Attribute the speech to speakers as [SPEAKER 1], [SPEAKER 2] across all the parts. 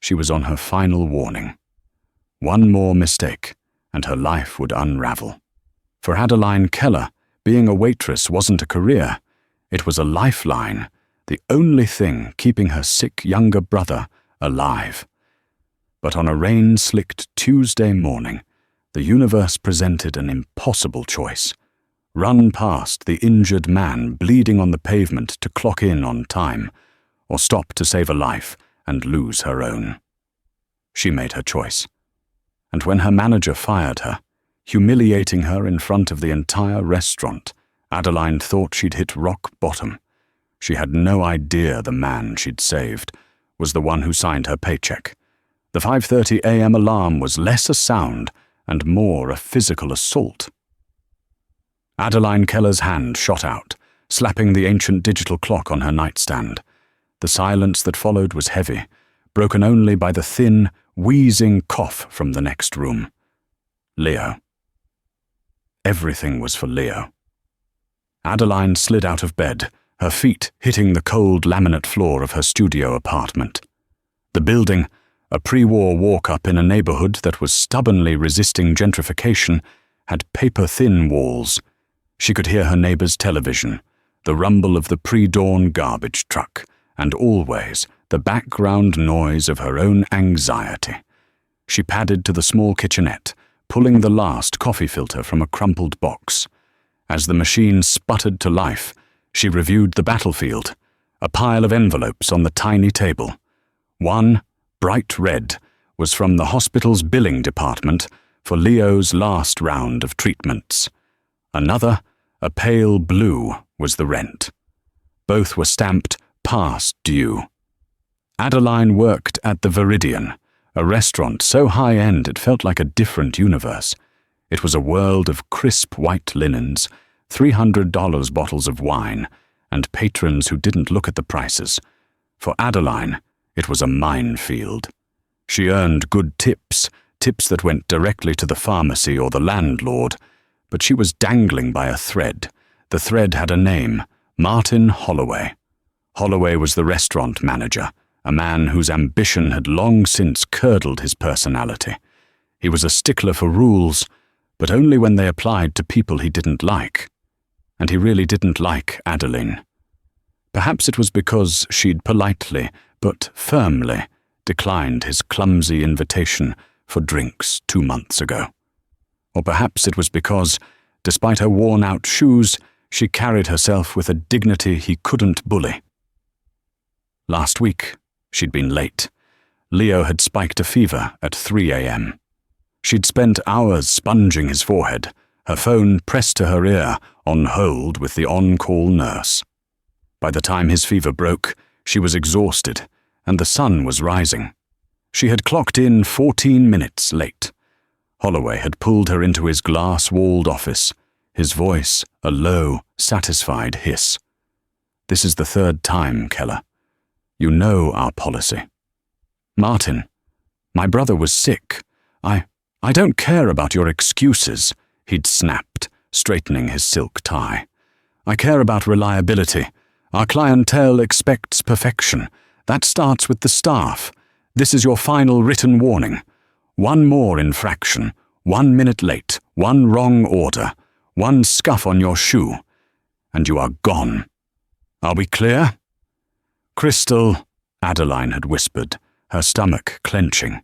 [SPEAKER 1] She was on her final warning. One more mistake, and her life would unravel. For Adeline Keller, being a waitress wasn't a career. It was a lifeline, the only thing keeping her sick younger brother alive. But on a rain-slicked Tuesday morning, the universe presented an impossible choice. Run past the injured man bleeding on the pavement to clock in on time, or stop to save a life and lose her own. She made her choice. And when her manager fired her, humiliating her in front of the entire restaurant, Adeline thought she'd hit rock bottom. She had no idea the man she'd saved was the one who signed her paycheck. The 5:30 a.m. alarm was less a sound and more a physical assault. Adeline Keller's hand shot out, slapping the ancient digital clock on her nightstand. The silence that followed was heavy, broken only by the thin, wheezing cough from the next room. Leo. Everything was for Leo. Adeline slid out of bed, her feet hitting the cold laminate floor of her studio apartment. The building, a pre-war walk-up in a neighborhood that was stubbornly resisting gentrification, had paper-thin walls. She could hear her neighbor's television, the rumble of the pre-dawn garbage truck, and always the background noise of her own anxiety. She padded to the small kitchenette, pulling the last coffee filter from a crumpled box. As the machine sputtered to life, she reviewed the battlefield, a pile of envelopes on the tiny table. One, bright red, was from the hospital's billing department for Leo's last round of treatments. Another, a pale blue, was the rent. Both were stamped past due. Adeline worked at the Viridian, a restaurant so high-end it felt like a different universe. It was a world of crisp white linens, $300 bottles of wine, and patrons who didn't look at the prices. For Adeline, it was a minefield. She earned good tips that went directly to the pharmacy or the landlord, but she was dangling by a thread. The thread had a name, Martin Holloway. Holloway was the restaurant manager, a man whose ambition had long since curdled his personality. He was a stickler for rules, but only when they applied to people he didn't like. And he really didn't like Adeline. Perhaps it was because she'd politely, but firmly, declined his clumsy invitation for drinks 2 months ago. Or perhaps it was because, despite her worn-out shoes, she carried herself with a dignity he couldn't bully. Last week, she'd been late. Leo had spiked a fever at 3 a.m. She'd spent hours sponging his forehead, her phone pressed to her ear, on hold with the on-call nurse. By the time his fever broke, she was exhausted, and the sun was rising. She had clocked in 14 minutes late. Holloway had pulled her into his glass-walled office, his voice a low, satisfied hiss. "This is the 3rd time, Keller. You know our policy." "Martin, my brother was sick. I don't care about your excuses," he'd snapped, straightening his silk tie. "I care about reliability. Our clientele expects perfection. That starts with the staff. This is your final written warning. One more infraction, 1 minute late, one wrong order, one scuff on your shoe, and you are gone. Are we clear?" "Crystal," Adeline had whispered, her stomach clenching.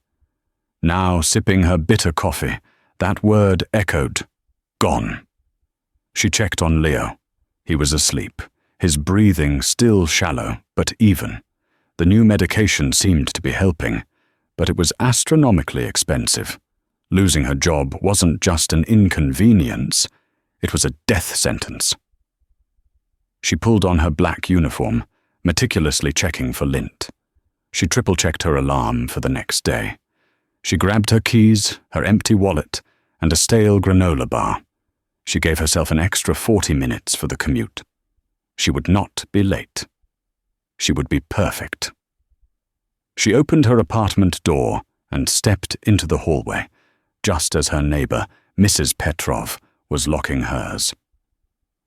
[SPEAKER 1] Now sipping her bitter coffee, that word echoed, "Gone." She checked on Leo. He was asleep, his breathing still shallow but even. The new medication seemed to be helping, but it was astronomically expensive. Losing her job wasn't just an inconvenience, it was a death sentence. She pulled on her black uniform, meticulously checking for lint. She triple-checked her alarm for the next day. She grabbed her keys, her empty wallet, and a stale granola bar. She gave herself an extra 40 minutes for the commute. She would not be late. She would be perfect. She opened her apartment door and stepped into the hallway, just as her neighbor, Mrs. Petrov, was locking hers.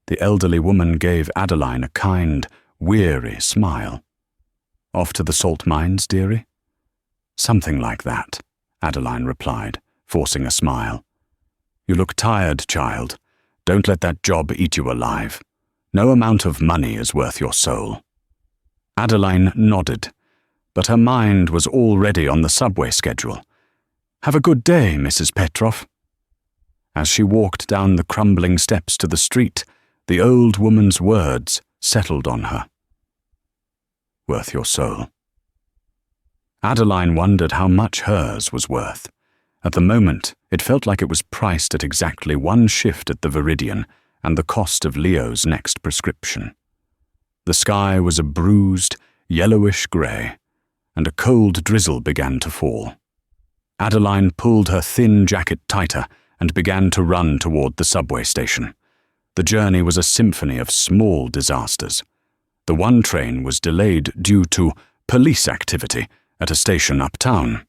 [SPEAKER 1] The elderly woman gave Adeline a kind, weary smile. "Off to the salt mines, dearie?" Something like that, Adeline replied, forcing a smile. You look tired, child. Don't let that job eat you alive. No amount of money is worth your soul. Adeline nodded, but her mind was already on the subway schedule. Have a good day, Mrs. Petrov. As she walked down the crumbling steps to the street, the old woman's words settled on her. Worth your soul. Adeline wondered how much hers was worth. At the moment, it felt like it was priced at exactly one shift at the Viridian and the cost of Leo's next prescription. The sky was a bruised, yellowish grey, and a cold drizzle began to fall. Adeline pulled her thin jacket tighter and began to run toward the subway station. The journey was a symphony of small disasters. The one train was delayed due to police activity at a station uptown.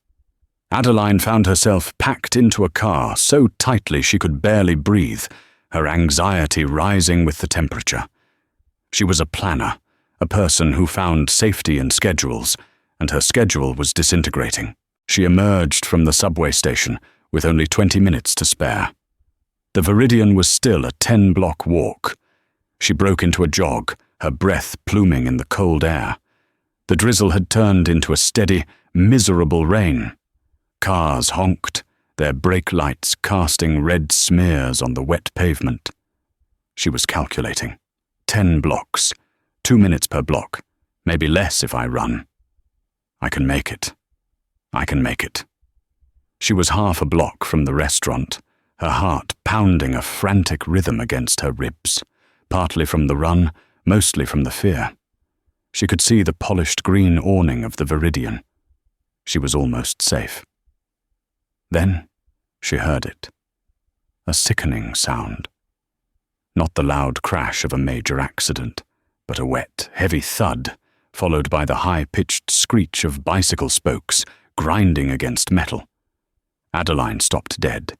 [SPEAKER 1] Adeline found herself packed into a car so tightly she could barely breathe, her anxiety rising with the temperature. She was a planner, a person who found safety in schedules, and her schedule was disintegrating. She emerged from the subway station with only 20 minutes to spare. The Viridian was still a 10-block walk. She broke into a jog, her breath pluming in the cold air. The drizzle had turned into a steady, miserable rain. Cars honked, their brake lights casting red smears on the wet pavement. She was calculating. 10 blocks, 2 minutes per block, maybe less if I run. I can make it. I can make it. She was half a block from the restaurant, her heart pounding a frantic rhythm against her ribs, partly from the run, mostly from the fear. She could see the polished green awning of the Viridian. She was almost safe. Then she heard it. A sickening sound. Not the loud crash of a major accident, but a wet, heavy thud, followed by the high-pitched screech of bicycle spokes grinding against metal. Adeline stopped dead.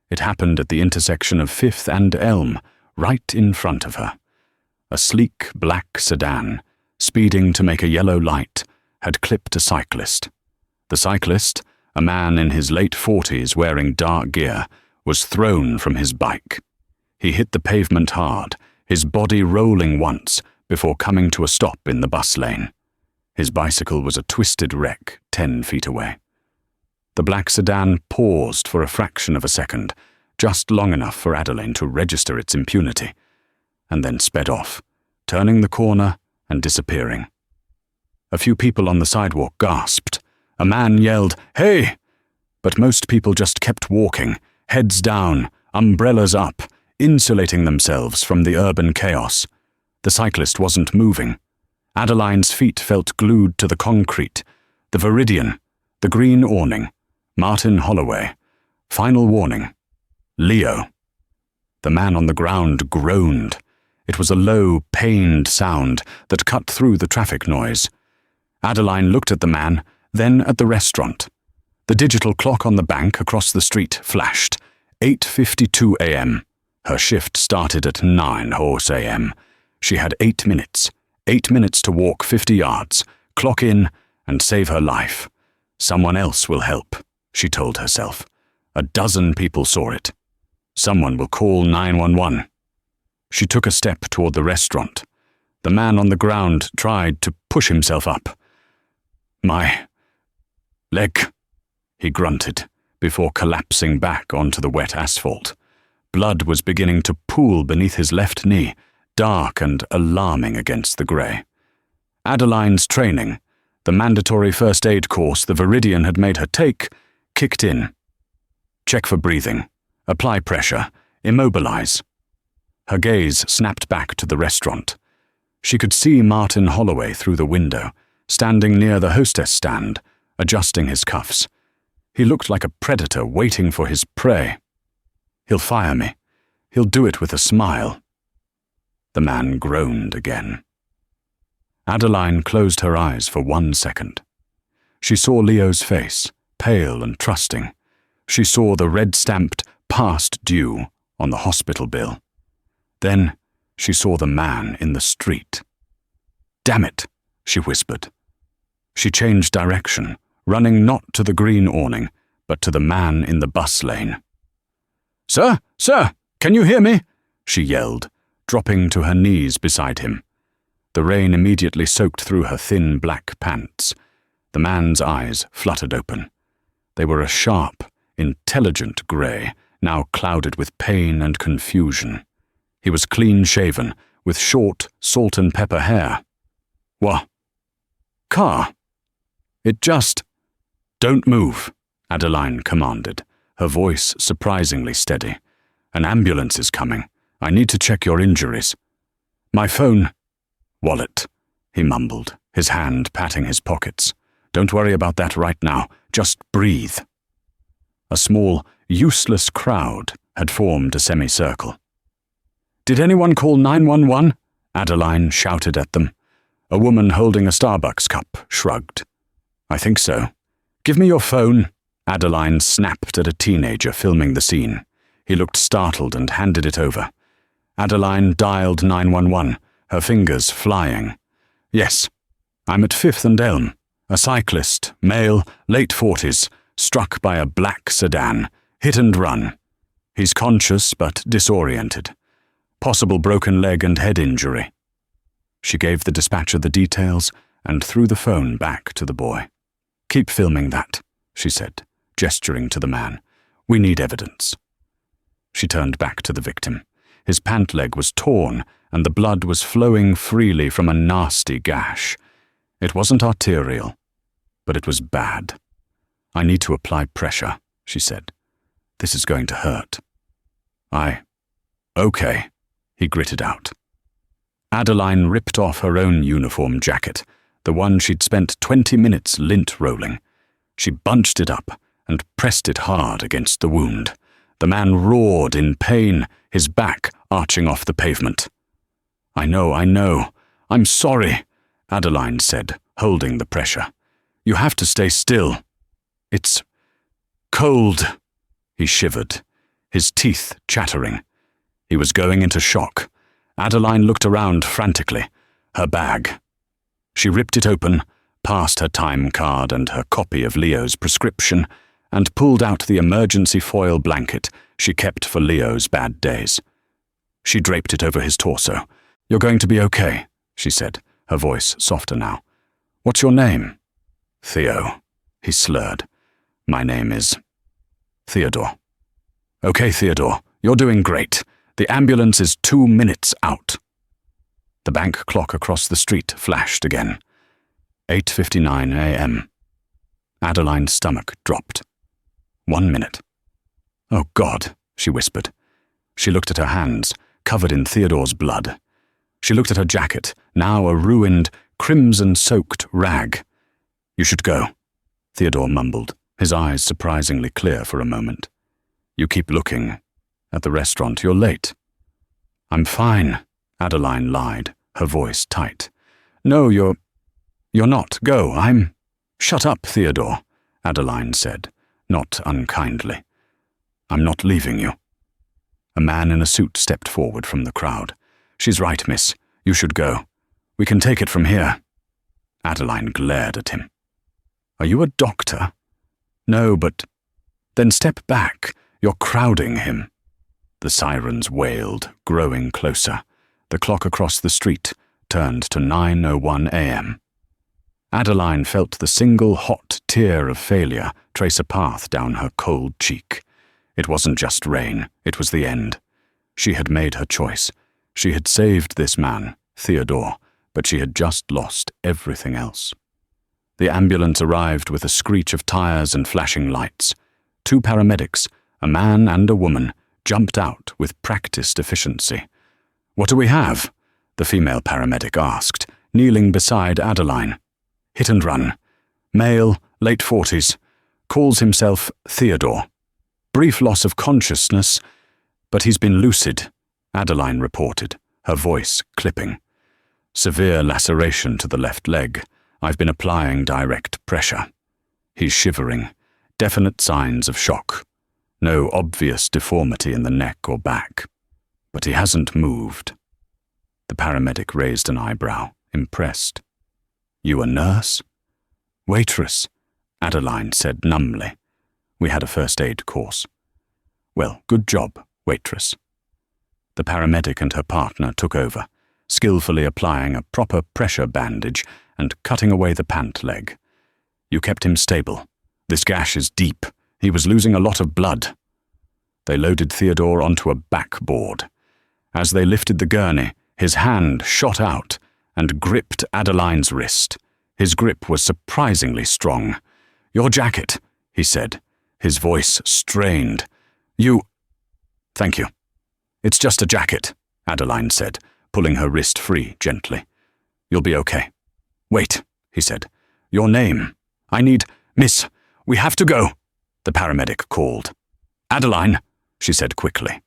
[SPEAKER 1] It happened at the intersection of 5th and Elm, right in front of her. A sleek black sedan, speeding to make a yellow light, had clipped a cyclist. The cyclist, a man in his late 40s wearing dark gear, was thrown from his bike. He hit the pavement hard, his body rolling once before coming to a stop in the bus lane. His bicycle was a twisted wreck 10 feet away. The black sedan paused for a fraction of a second, just long enough for Adeline to register its impunity, and then sped off, turning the corner and disappearing. A few people on the sidewalk gasped. A man yelled, "Hey!" But most people just kept walking, heads down, umbrellas up, insulating themselves from the urban chaos. The cyclist wasn't moving. Adeline's feet felt glued to the concrete. The Viridian, the green awning, Martin Holloway. Final warning. Leo. The man on the ground groaned. It was a low, pained sound that cut through the traffic noise. Adeline looked at the man, then at the restaurant. The digital clock on the bank across the street flashed. 8:52 a.m. Her shift started at 9 a.m. She had 8 minutes. 8 minutes to walk 50 yards, clock in, and save her life. Someone else will help, she told herself. A dozen people saw it. Someone will call 911. She took a step toward the restaurant. The man on the ground tried to push himself up. My leg, he grunted, before collapsing back onto the wet asphalt. Blood was beginning to pool beneath his left knee, dark and alarming against the grey. Adeline's training, the mandatory first aid course the Viridian had made her take, kicked in. Check for breathing. Apply pressure. Immobilize. Her gaze snapped back to the restaurant. She could see Martin Holloway through the window, standing near the hostess stand, adjusting his cuffs. He looked like a predator waiting for his prey. He'll fire me. He'll do it with a smile. The man groaned again. Adeline closed her eyes for 1 second. She saw Leo's face, pale and trusting. She saw the red-stamped "past due" on the hospital bill. Then she saw the man in the street. "Damn it," she whispered. She changed direction, running not to the green awning, but to the man in the bus lane. "Sir, sir, can you hear me?" she yelled, dropping to her knees beside him. The rain immediately soaked through her thin black pants. The man's eyes fluttered open. They were a sharp, intelligent grey, now clouded with pain and confusion. He was clean-shaven, with short, salt and pepper hair. "What? Car? It just—" "Don't move," Adeline commanded, her voice surprisingly steady. "An ambulance is coming. I need to check your injuries." "My phone—" "Wallet," he mumbled, his hand patting his pockets. "Don't worry about that right now. Just breathe." A small, useless crowd had formed a semicircle. "Did anyone call 911? Adeline shouted at them. A woman holding a Starbucks cup shrugged. "I think so." "Give me your phone," Adeline snapped at a teenager filming the scene. He looked startled and handed it over. Adeline dialed 911, her fingers flying. "Yes, I'm at 5th and Elm. A cyclist, male, late 40s, struck by a black sedan, hit and run. He's conscious but disoriented. Possible broken leg and head injury." She gave the dispatcher the details and threw the phone back to the boy. "Keep filming that," she said, gesturing to the man. "We need evidence." She turned back to the victim. His pant leg was torn, and the blood was flowing freely from a nasty gash. It wasn't arterial, but it was bad. "I need to apply pressure," she said. "This is going to hurt." Okay, he gritted out. Adeline ripped off her own uniform jacket, the one she'd spent 20 minutes lint rolling. She bunched it up and pressed it hard against the wound. The man roared in pain, his back arching off the pavement. I know. I'm sorry," Adeline said, holding the pressure. "You have to stay still. It's cold." He shivered, his teeth chattering. He was going into shock. Adeline looked around frantically. Her bag. She ripped it open, passed her time card and her copy of Leo's prescription, and pulled out the emergency foil blanket she kept for Leo's bad days. She draped it over his torso. "You're going to be okay," she said, her voice softer now. "What's your name?" "Theo," he slurred. "My name is Theodore." "Okay, Theodore, you're doing great. The ambulance is 2 minutes out." The bank clock across the street flashed again. 8:59 a.m. Adeline's stomach dropped. 1 minute. "Oh, God," she whispered. She looked at her hands, covered in Theodore's blood. She looked at her jacket, now a ruined, crimson-soaked rag. "You should go," Theodore mumbled, his eyes surprisingly clear for a moment. "You keep looking. At the restaurant, you're late." "I'm fine," Adeline lied, her voice tight. "No, you're not. Go, I'm—" "Shut up, Theodore," Adeline said, not unkindly. "I'm not leaving you." A man in a suit stepped forward from the crowd. "She's right, miss. You should go. We can take it from here." Adeline glared at him. "Are you a doctor?" "No, but—" "Then step back. You're crowding him." The sirens wailed, growing closer. The clock across the street turned to 9:01 a.m. Adeline felt the single hot tear of failure trace a path down her cold cheek. It wasn't just rain, it was the end. She had made her choice. She had saved this man, Theodore, but she had just lost everything else. The ambulance arrived with a screech of tires and flashing lights. 2 paramedics, a man and a woman, jumped out with practiced efficiency. "What do we have?" the female paramedic asked, kneeling beside Adeline. "Hit and run. Male, late 40s. Calls himself Theodore. Brief loss of consciousness, but he's been lucid," Adeline reported, her voice clipping. "Severe laceration to the left leg. I've been applying direct pressure. He's shivering. Definite signs of shock. No obvious deformity in the neck or back. But he hasn't moved." The paramedic raised an eyebrow, impressed. "You a nurse?" "Waitress," Adeline said numbly. "We had a first aid course." "Well, good job, Waitress." The paramedic and her partner took over, skillfully applying a proper pressure bandage and cutting away the pant leg. "You kept him stable. This gash is deep. He was losing a lot of blood." They loaded Theodore onto a backboard. As they lifted the gurney, his hand shot out and gripped Adeline's wrist. His grip was surprisingly strong. "Your jacket," he said, his voice strained. "You—" "Thank you. It's just a jacket," Adeline said, pulling her wrist free gently. "You'll be okay." "Wait," he said. "Your name. I need—" "Miss, we have to go," the paramedic called. "Adeline," she said quickly.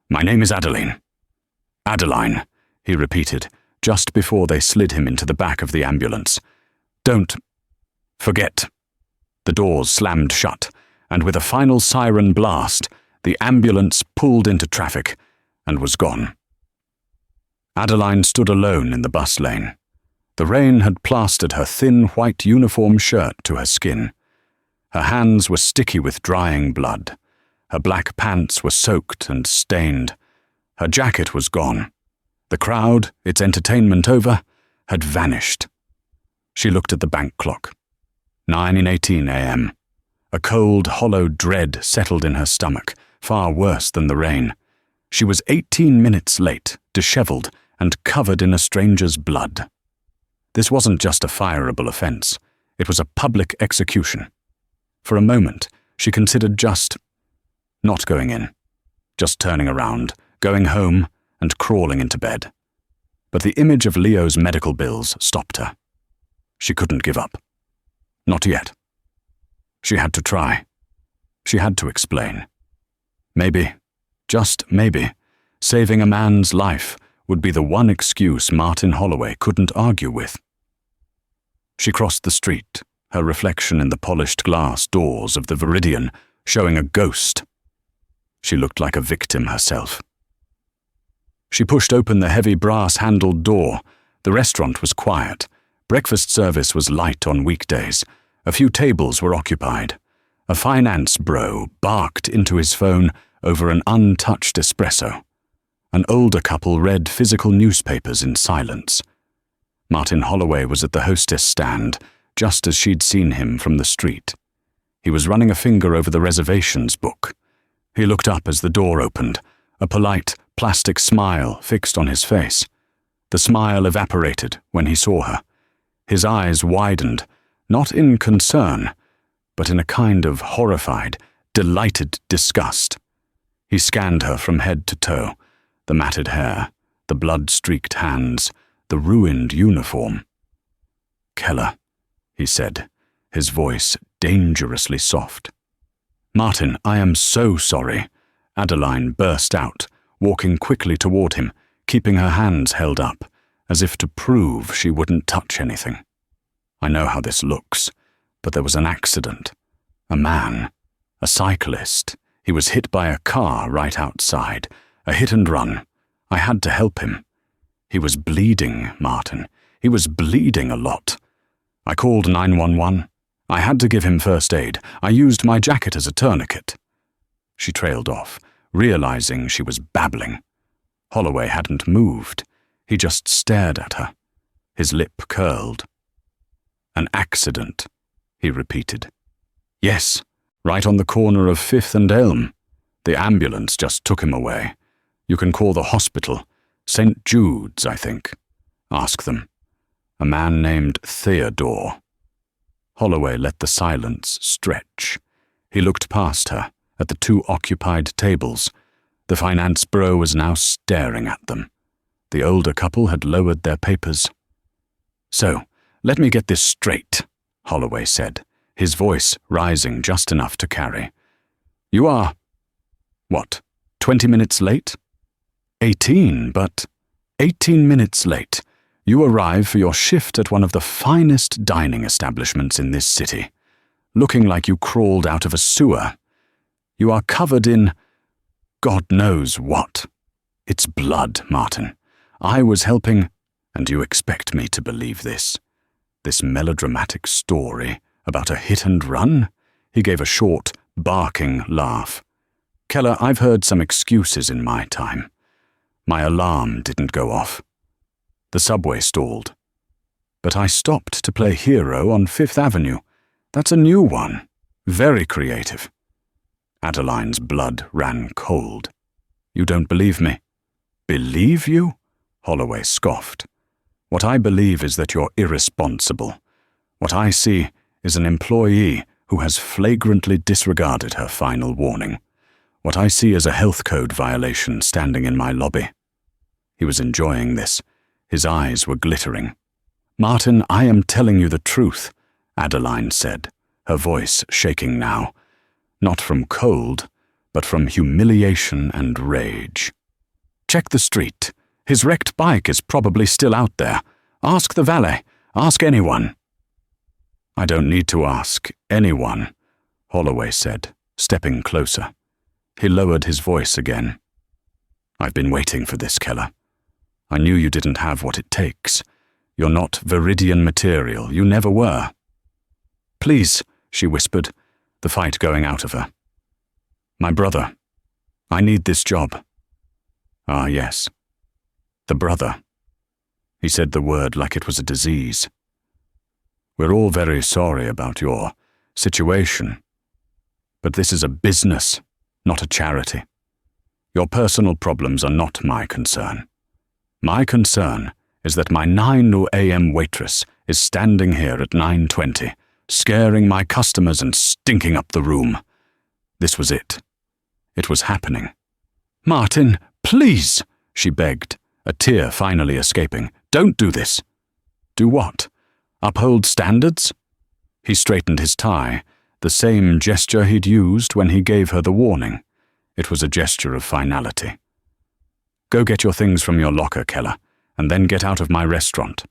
[SPEAKER 1] "My name is Adeline." "Adeline," he repeated, just before they slid him into the back of the ambulance. "Don't forget." The doors slammed shut, and with a final siren blast, the ambulance pulled into traffic and was gone. Adeline stood alone in the bus lane. The rain had plastered her thin white uniform shirt to her skin. Her hands were sticky with drying blood. Her black pants were soaked and stained. Her jacket was gone. The crowd, its entertainment over, had vanished. She looked at the bank clock. 9:18 a.m. A cold, hollow dread settled in her stomach, far worse than the rain. She was 18 minutes late, disheveled, and covered in a stranger's blood. This wasn't just a fireable offense. It was a public execution. For a moment, she considered just not going in, just turning around, going home, and crawling into bed. But the image of Leo's medical bills stopped her. She couldn't give up. Not yet. She had to try. She had to explain. Maybe, just maybe, saving a man's life would be the one excuse Martin Holloway couldn't argue with. She crossed the street, her reflection in the polished glass doors of the Viridian showing a ghost. She looked like a victim herself. She pushed open the heavy brass-handled door. The restaurant was quiet. Breakfast service was light on weekdays. A few tables were occupied. A finance bro barked into his phone over an untouched espresso. An older couple read physical newspapers in silence. Martin Holloway was at the hostess stand, just as she'd seen him from the street. He was running a finger over the reservations book. He looked up as the door opened, a polite, plastic smile fixed on his face. The smile evaporated when he saw her. His eyes widened, not in concern, but in a kind of horrified, delighted disgust. He scanned her from head to toe, the matted hair, the blood-streaked hands, the ruined uniform. "Keller," he said, his voice dangerously soft. "Martin, I am so sorry," Adeline burst out, walking quickly toward him, keeping her hands held up, as if to prove she wouldn't touch anything. "I know how this looks, but there was an accident. A man, a cyclist. He was hit by a car right outside, a hit and run. I had to help him. He was bleeding, Martin. He was bleeding a lot. I called 911. I had to give him first aid. I used my jacket as a tourniquet." She trailed off, realizing she was babbling. Holloway hadn't moved. He just stared at her. His lip curled. "An accident," he repeated. "Yes, right on the corner of 5th and Elm. The ambulance just took him away. You can call the hospital. St. Jude's, I think. Ask them. A man named Theodore." Holloway let the silence stretch. He looked past her, at the two occupied tables. The finance bro was now staring at them. The older couple had lowered their papers. "So, let me get this straight," Holloway said, his voice rising just enough to carry. "You are, 20 minutes late?" 18, but 18 minutes late. You arrive for your shift at one of the finest dining establishments in this city, looking like you crawled out of a sewer. You are covered in God knows what. It's blood, Martin. I was helping, and you expect me to believe this. This melodramatic story About a hit and run? He gave a short, barking laugh. Keller, I've heard some excuses in my time. My alarm didn't go off. The subway stalled. But I stopped to play Hero on Fifth Avenue. That's a new one. Very creative. Adeline's blood ran cold. You don't believe me? Believe you? Holloway scoffed. What I believe is that you're irresponsible. What I see is an employee who has flagrantly disregarded her final warning. What I see is a health code violation standing in my lobby. He was enjoying this. His eyes were glittering. Martin, I am telling you the truth, Adeline said, her voice shaking now. Not from cold, but from humiliation and rage. Check the street. His wrecked bike is probably still out there. Ask the valet. Ask anyone. I don't need to ask anyone, Holloway said, stepping closer. He lowered his voice again. I've been waiting for this, Keller. I knew you didn't have what it takes. You're not Viridian material. You never were. Please, she whispered, the fight going out of her. My brother. I need this job. Ah, yes. The brother. He said the word like it was a disease. We're all very sorry about your situation. But this is a business, not a charity. Your personal problems are not my concern. My concern is that my 9 a.m. waitress is standing here at 9:20, scaring my customers and stinking up the room. This was it. It was happening. Martin, please, she begged, a tear finally escaping. Don't do this. Do what? Uphold standards? He straightened his tie, the same gesture he'd used when he gave her the warning. It was a gesture of finality. Go get your things from your locker, Keller, and then get out of my restaurant.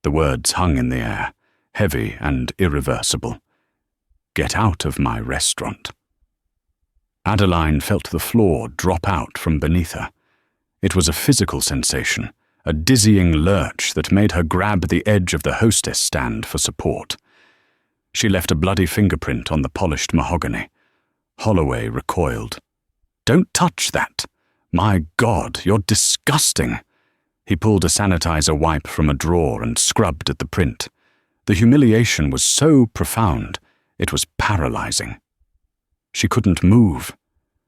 [SPEAKER 1] The words hung in the air, heavy and irreversible. Get out of my restaurant. Adeline felt the floor drop out from beneath her. It was a physical sensation, a dizzying lurch that made her grab the edge of the hostess stand for support. She left a bloody fingerprint on the polished mahogany. Holloway recoiled. Don't touch that. My God, you're disgusting. He pulled a sanitizer wipe from a drawer and scrubbed at the print. The humiliation was so profound, it was paralyzing. She couldn't move.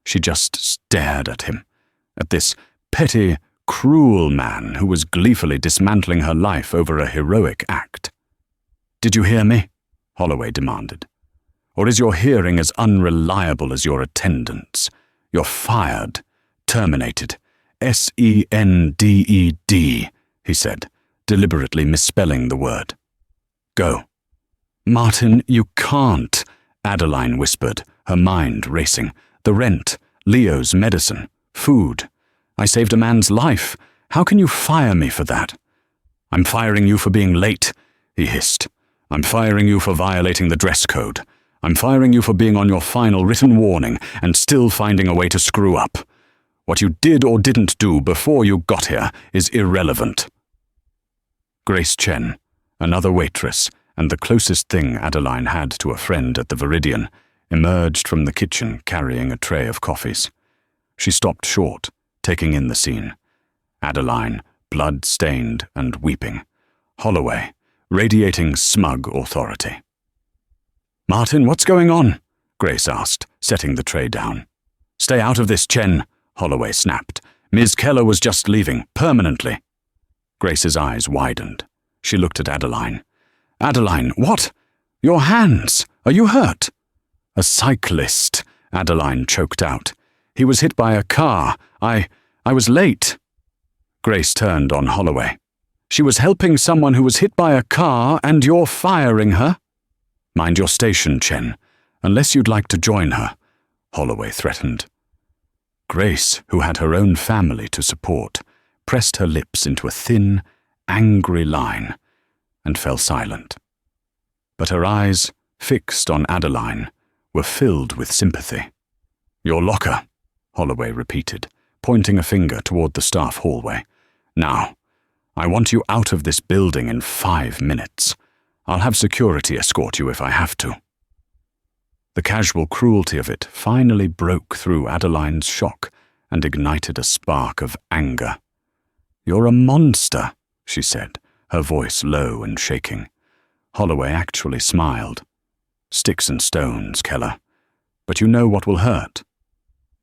[SPEAKER 1] She just stared at him, at this petty, cruel man who was gleefully dismantling her life over a heroic act. Did you hear me? Holloway demanded. Or is your hearing as unreliable as your attendance? You're fired, terminated. S-E-N-D-E-D, he said, deliberately misspelling the word. Go. Martin, you can't, Adeline whispered, her mind racing. The rent, Leo's medicine, food. I saved a man's life. How can you fire me for that? I'm firing you for being late, he hissed. I'm firing you for violating the dress code. I'm firing you for being on your final written warning and still finding a way to screw up. What you did or didn't do before you got here is irrelevant. Grace Chen, another waitress, and the closest thing Adeline had to a friend at the Viridian, emerged from the kitchen carrying a tray of coffees. She stopped short, taking in the scene. Adeline, blood-stained and weeping. Holloway, radiating smug authority. Martin, what's going on? Grace asked, setting the tray down. Stay out of this, Chen, Holloway snapped. Ms. Keller was just leaving, permanently. Grace's eyes widened. She looked at Adeline. Adeline, what? Your hands! Are you hurt? A cyclist, Adeline choked out. He was hit by a car. I was late. Grace turned on Holloway. She was helping someone who was hit by a car and you're firing her? Mind your station, Chen, unless you'd like to join her, Holloway threatened. Grace, who had her own family to support, pressed her lips into a thin, angry line and fell silent. But her eyes, fixed on Adeline, were filled with sympathy. Your locker, Holloway repeated, pointing a finger toward the staff hallway. Now, I want you out of this building in 5 minutes. I'll have security escort you if I have to." The casual cruelty of it finally broke through Adeline's shock and ignited a spark of anger. "You're a monster," she said, her voice low and shaking. Holloway actually smiled. "Sticks and stones, Keller. But you know what will hurt?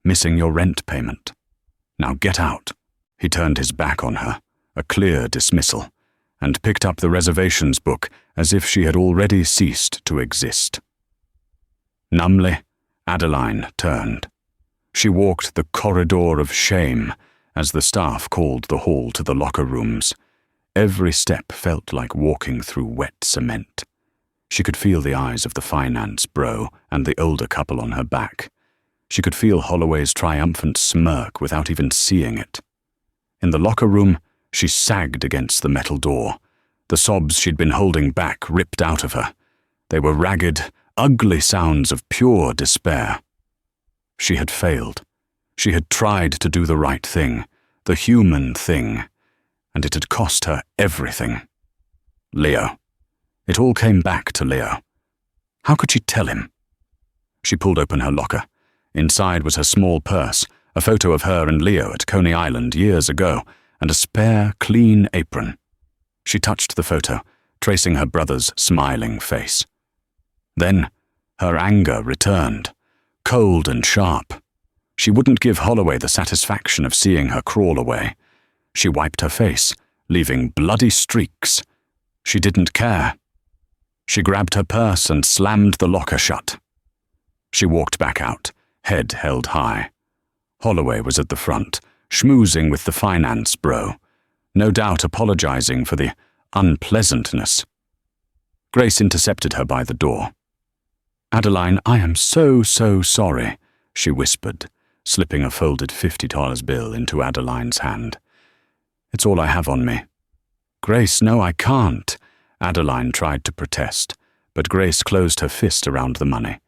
[SPEAKER 1] Missing your rent payment. Now get out." He turned his back on her, a clear dismissal, and picked up the reservations book as if she had already ceased to exist. Numbly, Adeline turned. She walked the corridor of shame as the staff called the hall to the locker rooms. Every step felt like walking through wet cement. She could feel the eyes of the finance bro and the older couple on her back. She could feel Holloway's triumphant smirk without even seeing it. In the locker room, she sagged against the metal door. The sobs she'd been holding back ripped out of her. They were ragged, ugly sounds of pure despair. She had failed. She had tried to do the right thing, the human thing, and it had cost her everything. Leo. It all came back to Leo. How could she tell him? She pulled open her locker. Inside was her small purse, a photo of her and Leo at Coney Island years ago, and a spare, clean apron. She touched the photo, tracing her brother's smiling face. Then, her anger returned, cold and sharp. She wouldn't give Holloway the satisfaction of seeing her crawl away. She wiped her face, leaving bloody streaks. She didn't care. She grabbed her purse and slammed the locker shut. She walked back out, head held high. Holloway was at the front, schmoozing with the finance bro, no doubt apologizing for the unpleasantness. Grace intercepted her by the door. "Adeline, I am so sorry," she whispered, slipping a folded $50 bill into Adeline's hand. "It's all I have on me." "Grace, no, I can't." Adeline tried to protest, but Grace closed her fist around the money.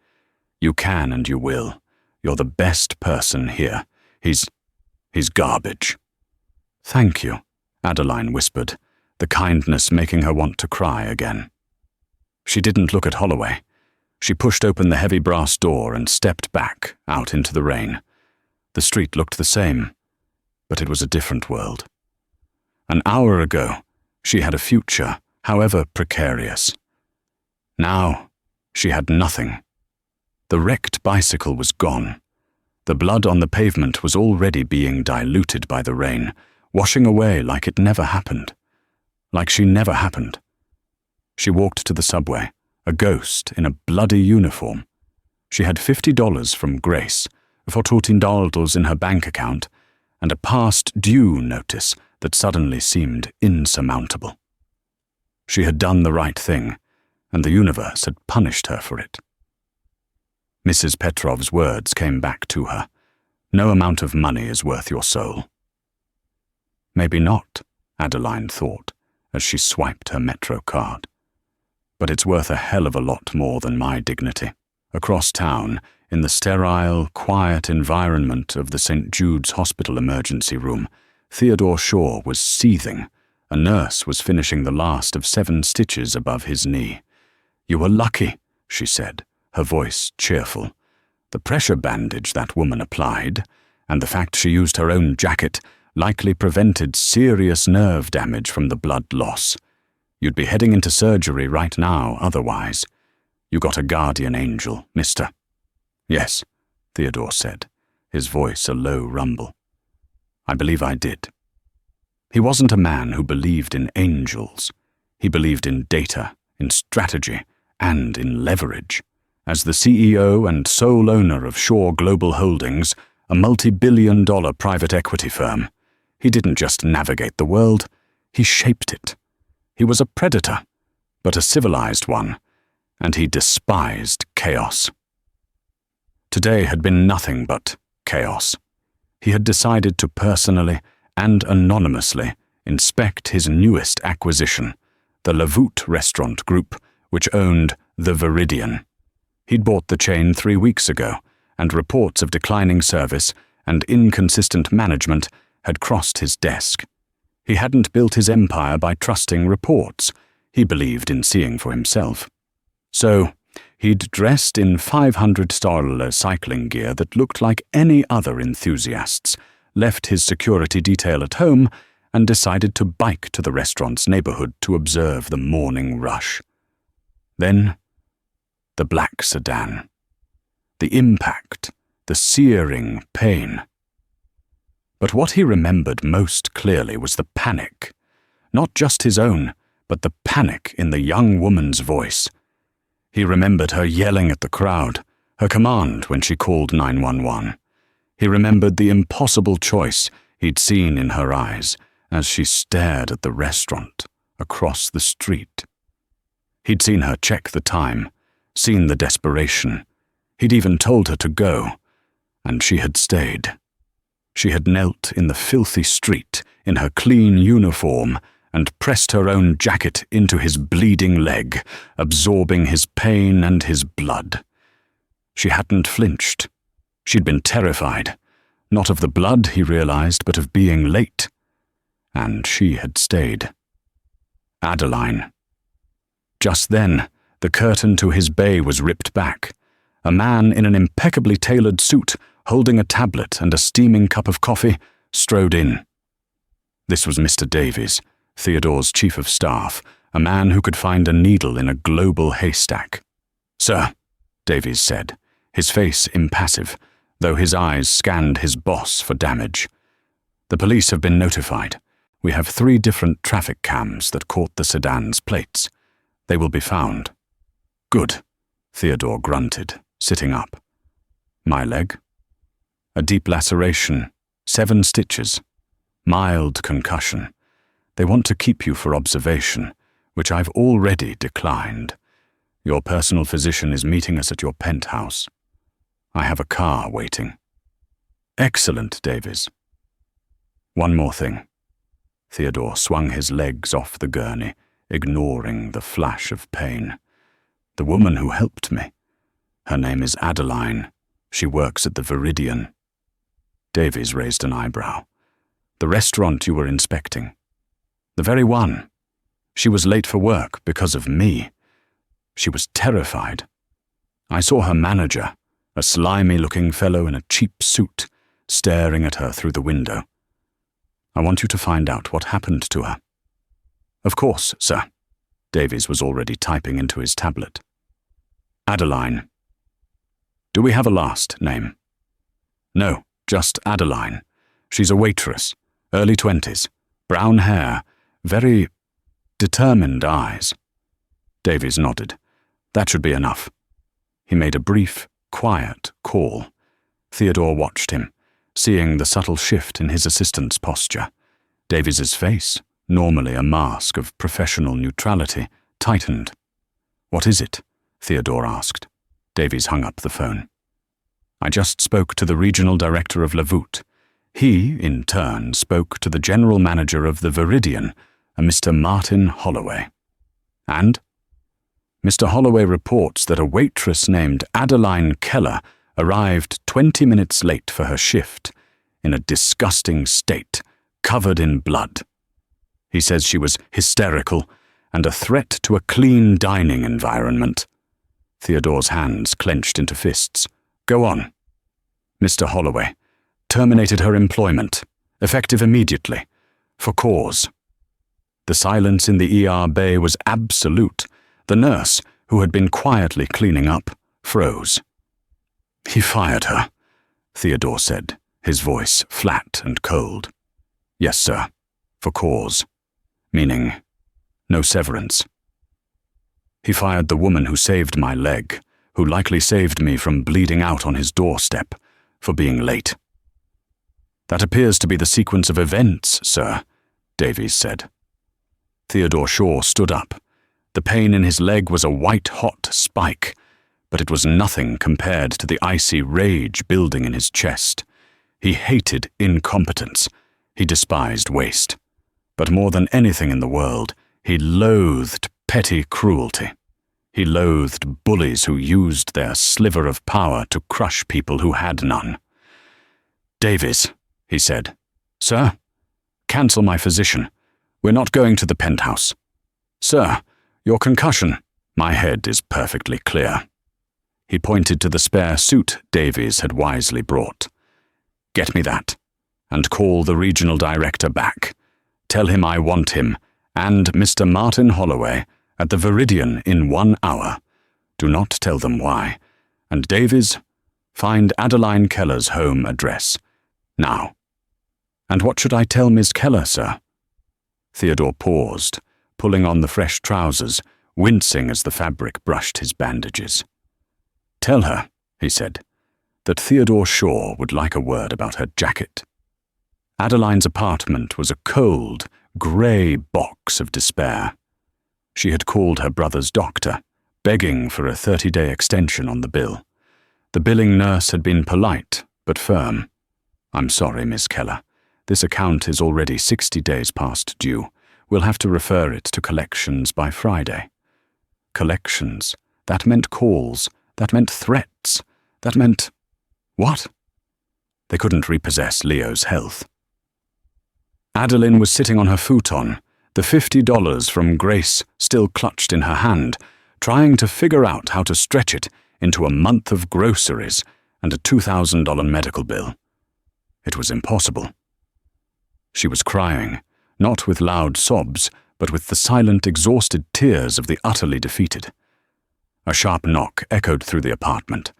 [SPEAKER 1] "You can and you will. You're the best person here. He's garbage." "Thank you," Adeline whispered, the kindness making her want to cry again. She didn't look at Holloway. She pushed open the heavy brass door and stepped back out into the rain. The street looked the same, but it was a different world. An hour ago, she had a future, however precarious. Now, she had nothing. The wrecked bicycle was gone. The blood on the pavement was already being diluted by the rain, washing away like it never happened. Like she never happened. She walked to the subway, a ghost in a bloody uniform. She had $50 from Grace, $14 in her bank account, and a past due notice that suddenly seemed insurmountable. She had done the right thing, and the universe had punished her for it. Mrs. Petrov's words came back to her. "No amount of money is worth your soul." Maybe not, Adeline thought, as she swiped her Metro card. But it's worth a hell of a lot more than my dignity. Across town, in the sterile, quiet environment of the St. Jude's Hospital emergency room, Theodore Shaw was seething. A nurse was finishing the last of 7 stitches above his knee. "You were lucky," she said, her voice cheerful. The pressure bandage that woman applied, and the fact she used her own jacket, likely prevented serious nerve damage from the blood loss. You'd be heading into surgery right now otherwise. You got a guardian angel, mister. "Yes," Theodore said, his voice a low rumble. "I believe I did." He wasn't a man who believed in angels. He believed in data, in strategy, and in leverage. As the CEO and sole owner of Shaw Global Holdings, a multi-billion-dollar private equity firm, he didn't just navigate the world, he shaped it. He was a predator, but a civilized one, and he despised chaos. Today had been nothing but chaos. He had decided to personally and anonymously inspect his newest acquisition, the Lavout Restaurant Group, which owned the Viridian. He'd bought the chain 3 weeks ago, and reports of declining service and inconsistent management had crossed his desk. He hadn't built his empire by trusting reports. He believed in seeing for himself. So, he'd dressed in $500 cycling gear that looked like any other enthusiast's, left his security detail at home, and decided to bike to the restaurant's neighborhood to observe the morning rush. Then, the black sedan. The impact, the searing pain. But what he remembered most clearly was the panic. Not just his own, but the panic in the young woman's voice. He remembered her yelling at the crowd, her command when she called 911. He remembered the impossible choice he'd seen in her eyes as she stared at the restaurant across the street. He'd seen her check the time, seen the desperation. He'd even told her to go, and she had stayed. She had knelt in the filthy street in her clean uniform and pressed her own jacket into his bleeding leg, absorbing his pain and his blood. She hadn't flinched. She'd been terrified, not of the blood, he realized, but of being late. And she had stayed. Adeline. Just then, the curtain to his bay was ripped back. A man in an impeccably tailored suit, holding a tablet and a steaming cup of coffee, strode in. This was Mr. Davies, Theodore's chief of staff, a man who could find a needle in a global haystack. "Sir," Davies said, his face impassive, though his eyes scanned his boss for damage. "The police have been notified. We have 3 different traffic cams that caught the sedan's plates. They will be found." "Good," Theodore grunted, sitting up. "My leg?" "A deep laceration, 7 stitches. Mild concussion. They want to keep you for observation, which I've already declined. Your personal physician is meeting us at your penthouse. I have a car waiting." "Excellent, Davies." "One more thing." Theodore swung his legs off the gurney, ignoring the flash of pain. "The woman who helped me. Her name is Adeline. She works at the Viridian." Davies raised an eyebrow. "The restaurant you were inspecting." "The very one. She was late for work because of me. She was terrified. I saw her manager, a slimy-looking fellow in a cheap suit, staring at her through the window. I want you to find out what happened to her." "Of course, sir." Davies was already typing into his tablet. "Adeline. Do we have a last name?" "No, just Adeline. She's a waitress, early 20s, brown hair, very determined eyes." Davies nodded. "That should be enough." He made a brief, quiet call. Theodore watched him, seeing the subtle shift in his assistant's posture. Davies's face, normally a mask of professional neutrality, tightened. "What is it?" Theodore asked. Davies hung up the phone. "I just spoke to the regional director of Lavout. He, in turn, spoke to the general manager of the Viridian, a Mr. Martin Holloway. And Mr. Holloway reports that a waitress named Adeline Keller arrived 20 minutes late for her shift, in a disgusting state, covered in blood. He says she was hysterical and a threat to a clean dining environment." Theodore's hands clenched into fists. "Go on." "Mr. Holloway terminated her employment, effective immediately, for cause." The silence in the ER bay was absolute. The nurse, who had been quietly cleaning up, froze. "He fired her," Theodore said, his voice flat and cold. "Yes, sir, for cause, meaning no severance. He fired the woman who saved my leg, who likely saved me from bleeding out on his doorstep, for being late." "That appears to be the sequence of events, sir," Davies said. Theodore Shaw stood up. The pain in his leg was a white-hot spike, but it was nothing compared to the icy rage building in his chest. He hated incompetence. He despised waste. But more than anything in the world, he loathed petty cruelty. He loathed bullies who used their sliver of power to crush people who had none. "Davies," he said. "Sir, cancel my physician. We're not going to the penthouse. Sir, Your concussion. My head is perfectly clear. He pointed to the spare suit Davies had wisely brought. Get me that, and call the regional director back. Tell him I want him, and Mr. Martin Holloway, at the Viridian in 1 hour. Do not tell them why. And Davies, find Adeline Keller's home address. Now. And what should I tell Miss Keller, sir? Theodore paused, pulling on the fresh trousers, wincing as the fabric brushed his bandages. Tell her, he said, that Theodore Shaw would like a word about her jacket. Adeline's apartment was a cold, grey box of despair. She had called her brother's doctor, begging for a 30-day extension on the bill. The billing nurse had been polite, but firm. I'm sorry, Miss Keller. This account is already 60 days past due. We'll have to refer it to collections by Friday. Collections. That meant calls. That meant threats. That meant... What? They couldn't repossess Leo's health. Adeline was sitting on her futon, the $50 from Grace still clutched in her hand, trying to figure out how to stretch it into a month of groceries and a $2,000 medical bill. It was impossible. She was crying, not with loud sobs, but with the silent, exhausted tears of the utterly defeated. A sharp knock echoed through the apartment.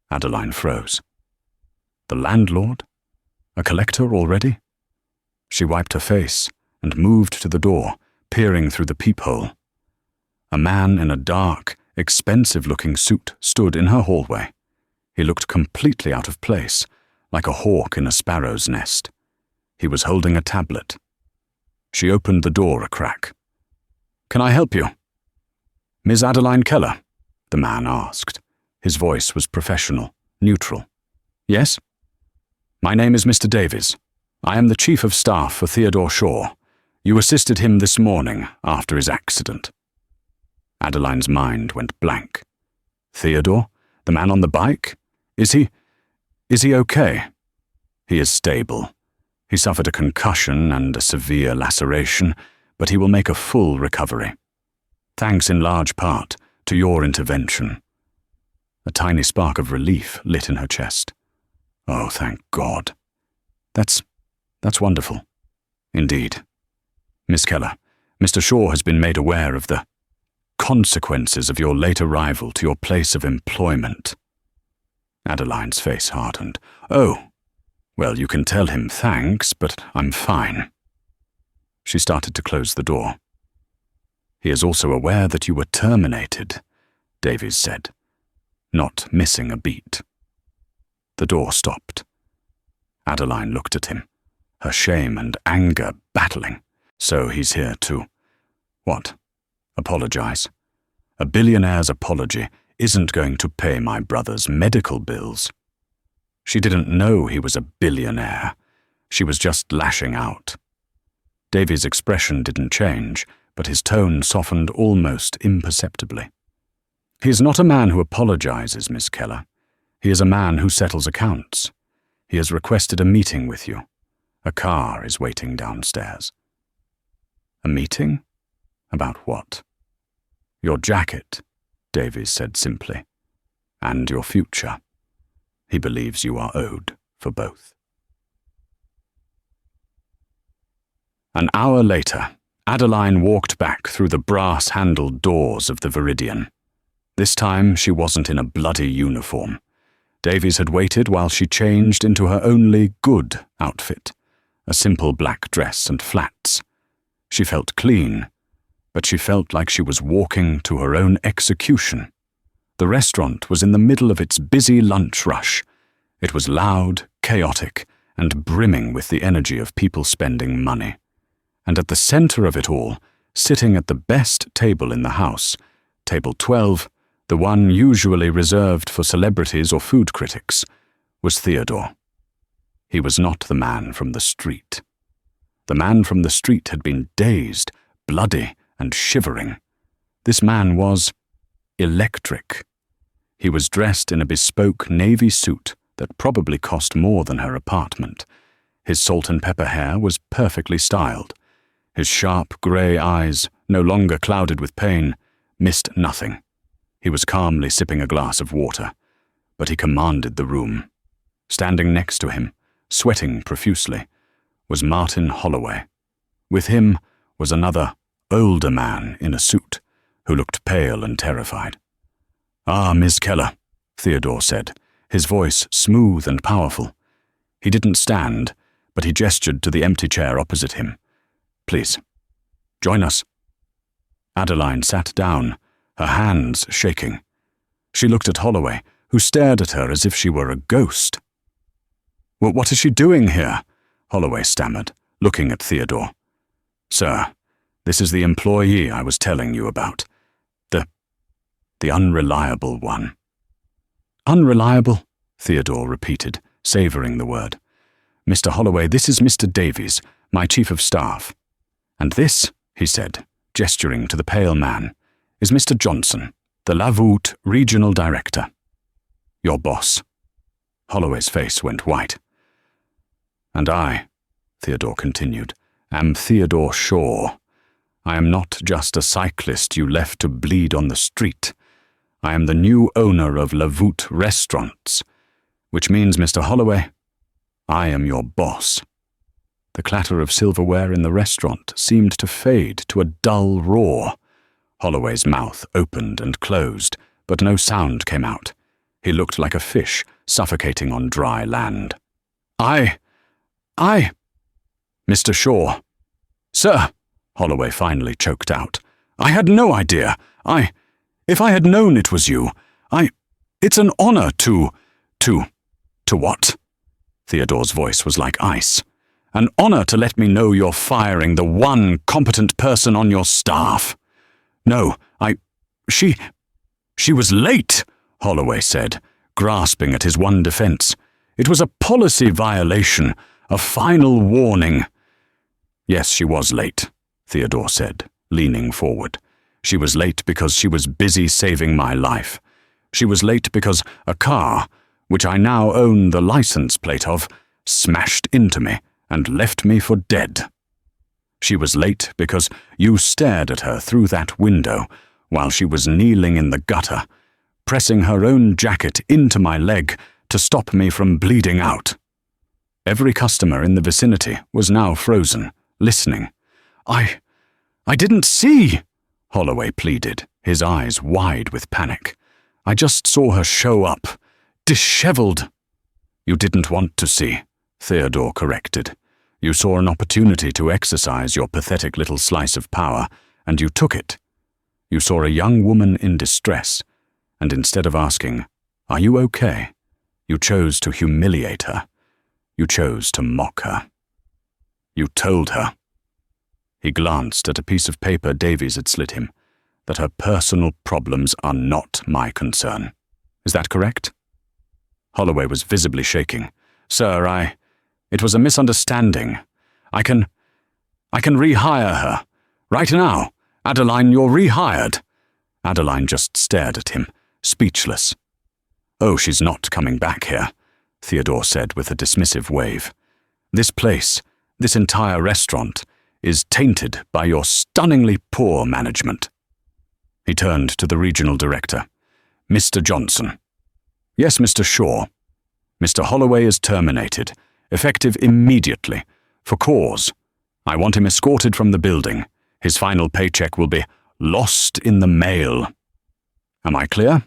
[SPEAKER 1] Adeline froze. The landlord? A collector already? She wiped her face and moved to the door, peering through the peephole. A man in a dark, expensive-looking suit stood in her hallway. He looked completely out of place, like a hawk in a sparrow's nest. He was holding a tablet. She opened the door a crack. "Can I help you?" "Miss Adeline Keller?" the man asked. His voice was professional, neutral. "Yes?" "My name is Mr. Davies. I am the Chief of Staff for Theodore Shaw. You assisted him this morning after his accident." Adeline's mind went blank. "Theodore? The man on the bike? Is he okay?" "He is stable. He suffered a concussion and a severe laceration, but he will make a full recovery. Thanks in large part to your intervention." A tiny spark of relief lit in her chest. "Oh, thank God. That's wonderful. Indeed. Miss Keller, Mr. Shaw has been made aware of the consequences of your late arrival to your place of employment." Adeline's face hardened. "Oh, well, you can tell him thanks, but I'm fine." She started to close the door. "He is also aware that you were terminated," Davies said, not missing a beat. The door stopped. Adeline looked at him, her shame and anger battling. "So he's here to... what? Apologize? A billionaire's apology isn't going to pay my brother's medical bills." She didn't know he was a billionaire. She was just lashing out. Davies' expression didn't change, but his tone softened almost imperceptibly. "He is not a man who apologizes, Miss Keller. He is a man who settles accounts. He has requested a meeting with you. A car is waiting downstairs." "A meeting? About what?" "Your jacket," Davies said simply, "and your future. He believes you are owed for both." An hour later, Adeline walked back through the brass-handled doors of the Viridian. This time she wasn't in a bloody uniform. Davies had waited while she changed into her only good outfit, a simple black dress and flats. She felt clean, but she felt like she was walking to her own execution. The restaurant was in the middle of its busy lunch rush. It was loud, chaotic, and brimming with the energy of people spending money. And at the center of it all, sitting at the best table in the house, table 12, the one usually reserved for celebrities or food critics, was Theodore. He was not the man from the street. The man from the street had been dazed, bloody, and shivering. This man was electric. He was dressed in a bespoke navy suit that probably cost more than her apartment. His salt and pepper hair was perfectly styled. His sharp grey eyes no longer clouded with pain, missed nothing. He was calmly sipping a glass of water, but he commanded the room. Standing next to him, sweating profusely, was Martin Holloway. With him was another, older man in a suit, who looked pale and terrified. "Ah, Miss Keller," Theodore said, his voice smooth and powerful. He didn't stand, but he gestured to the empty chair opposite him. "Please, join us." Adeline sat down, her hands shaking. She looked at Holloway, who stared at her as if she were a ghost. "Well, what is she doing here?" Holloway stammered, looking at Theodore. "Sir, this is the employee I was telling you about. The unreliable one." "Unreliable?" Theodore repeated, savoring the word. "Mr. Holloway, this is Mr. Davies, my chief of staff. And this," he said, gesturing to the pale man, "is Mr. Johnson, the Lavoot regional director. Your boss." Holloway's face went white. "And I," Theodore continued, "am Theodore Shaw. I am not just a cyclist you left to bleed on the street. I am the new owner of Lavoot Restaurants, which means, Mr. Holloway, I am your boss." The clatter of silverware in the restaurant seemed to fade to a dull roar. Holloway's mouth opened and closed, but no sound came out. He looked like a fish suffocating on dry land. I, Mr. Shaw. Sir, Holloway finally choked out. I had no idea. If I had known it was you, it's an honor to what? Theodore's voice was like ice. An honor to let me know you're firing the one competent person on your staff. No, she was late, Holloway said, grasping at his one defense. It was a policy violation, a final warning. Yes, she was late, Theodore said, leaning forward. She was late because she was busy saving my life. She was late because a car, which I now own the license plate of, smashed into me and left me for dead. She was late because you stared at her through that window while she was kneeling in the gutter, pressing her own jacket into my leg to stop me from bleeding out. Every customer in the vicinity was now frozen, listening. I didn't see, Holloway pleaded, his eyes wide with panic. I just saw her show up, disheveled. You didn't want to see, Theodore corrected. You saw an opportunity to exercise your pathetic little slice of power, and you took it. You saw a young woman in distress, and instead of asking, "Are you okay?" you chose to humiliate her. You chose to mock her. You told her. He glanced at a piece of paper Davies had slid him, that her personal problems are not my concern. Is that correct? Holloway was visibly shaking. Sir, it was a misunderstanding. I can rehire her. Right now. Adeline, you're rehired. Adeline just stared at him, speechless. Oh, she's not coming back here, Theodore said with a dismissive wave. This place, this entire restaurant, is tainted by your stunningly poor management. He turned to the regional director. Mr. Johnson. Yes, Mr. Shaw. Mr. Holloway is terminated, effective immediately, for cause. I want him escorted from the building. His final paycheck will be lost in the mail. Am I clear?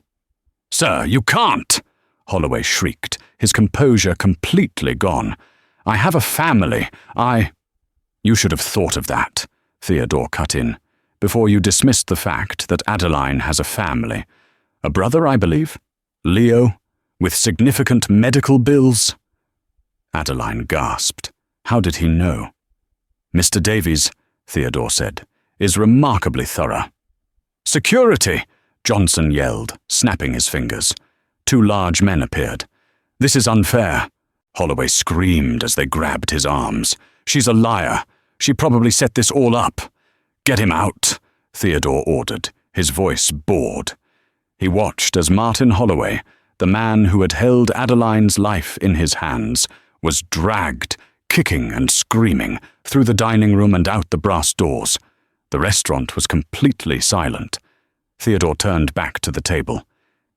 [SPEAKER 1] Sir, you can't, Holloway shrieked, his composure completely gone. I have a family. You should have thought of that, Theodore cut in, before you dismissed the fact that Adeline has a family. A brother, I believe? Leo, with significant medical bills? Adeline gasped. How did he know? Mr. Davies, Theodore said, is remarkably thorough. Security! Johnson yelled, snapping his fingers. Two large men appeared. This is unfair, Holloway screamed as they grabbed his arms. She's a liar. She probably set this all up. Get him out, Theodore ordered, his voice bored. He watched as Martin Holloway, the man who had held Adeline's life in his hands, was dragged, kicking and screaming, through the dining room and out the brass doors. The restaurant was completely silent. Theodore turned back to the table.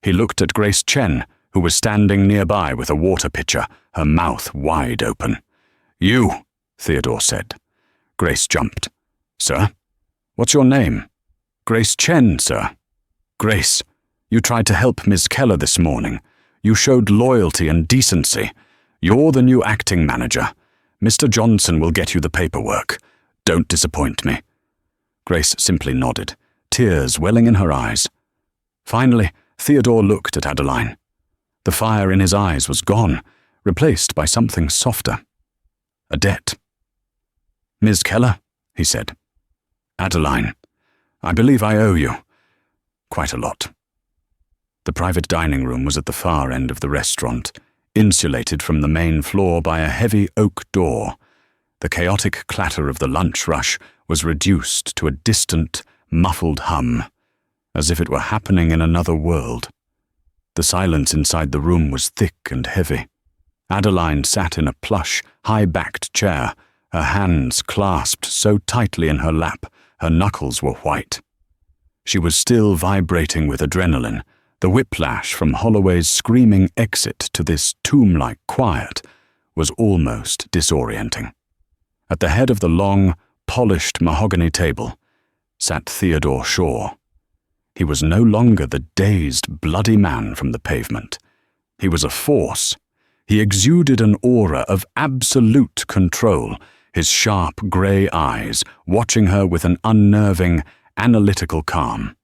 [SPEAKER 1] He looked at Grace Chen, who was standing nearby with a water pitcher, her mouth wide open. "You," Theodore said. Grace jumped. "Sir? What's your name?" "Grace Chen, sir." "Grace, you tried to help Ms. Keller this morning. You showed loyalty and decency. You're the new acting manager. Mr. Johnson will get you the paperwork. Don't disappoint me." Grace simply nodded, tears welling in her eyes. Finally, Theodore looked at Adeline. The fire in his eyes was gone, replaced by something softer. A debt. "Ms. Keller," he said. "Adeline, I believe I owe you quite a lot." The private dining room was at the far end of the restaurant, insulated from the main floor by a heavy oak door. The chaotic clatter of the lunch rush was reduced to a distant, muffled hum, as if it were happening in another world. The silence inside the room was thick and heavy. Adeline sat in a plush, high-backed chair, her hands clasped so tightly in her lap, her knuckles were white. She was still vibrating with adrenaline. The whiplash from Holloway's screaming exit to this tomb-like quiet was almost disorienting. At the head of the long, polished mahogany table sat Theodore Shaw. He was no longer the dazed, bloody man from the pavement. He was a force. He exuded an aura of absolute control, his sharp grey eyes watching her with an unnerving, analytical calm.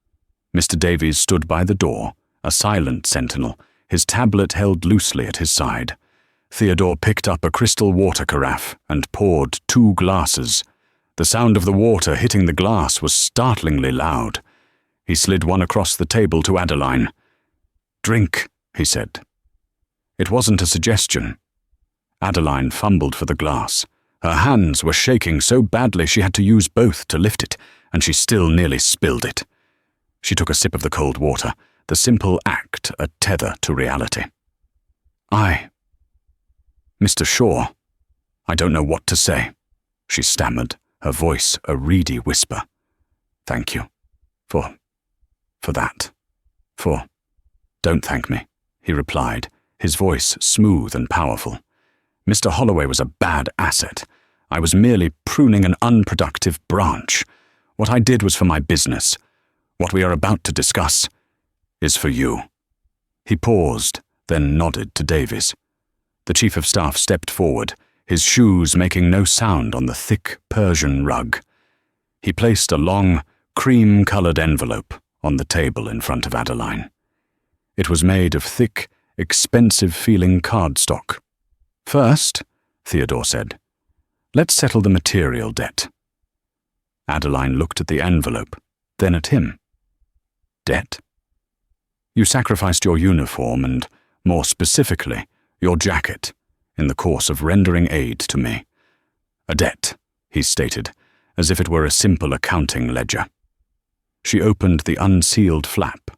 [SPEAKER 1] Mr. Davies stood by the door, a silent sentinel, his tablet held loosely at his side. Theodore picked up a crystal water carafe and poured 2 glasses. The sound of the water hitting the glass was startlingly loud. He slid one across the table to Adeline. "Drink," he said. It wasn't a suggestion. Adeline fumbled for the glass. Her hands were shaking so badly she had to use both to lift it, and she still nearly spilled it. She took a sip of the cold water, the simple act a tether to reality. Mr. Shaw, I don't know what to say," she stammered, her voice a reedy whisper. "Thank you. For that. Don't thank me," he replied, his voice smooth and powerful. "Mr. Holloway was a bad asset. I was merely pruning an unproductive branch. What I did was for my business. What we are about to discuss is for you." He paused, then nodded to Davies. The Chief of Staff stepped forward, his shoes making no sound on the thick Persian rug. He placed a long, cream-colored envelope on the table in front of Adeline. It was made of thick, expensive-feeling cardstock. "First," Theodore said, "let's settle the material debt." Adeline looked at the envelope, then at him. "Debt? You sacrificed your uniform and, more specifically, your jacket, in the course of rendering aid to me. A debt," he stated, as if it were a simple accounting ledger. She opened the unsealed flap.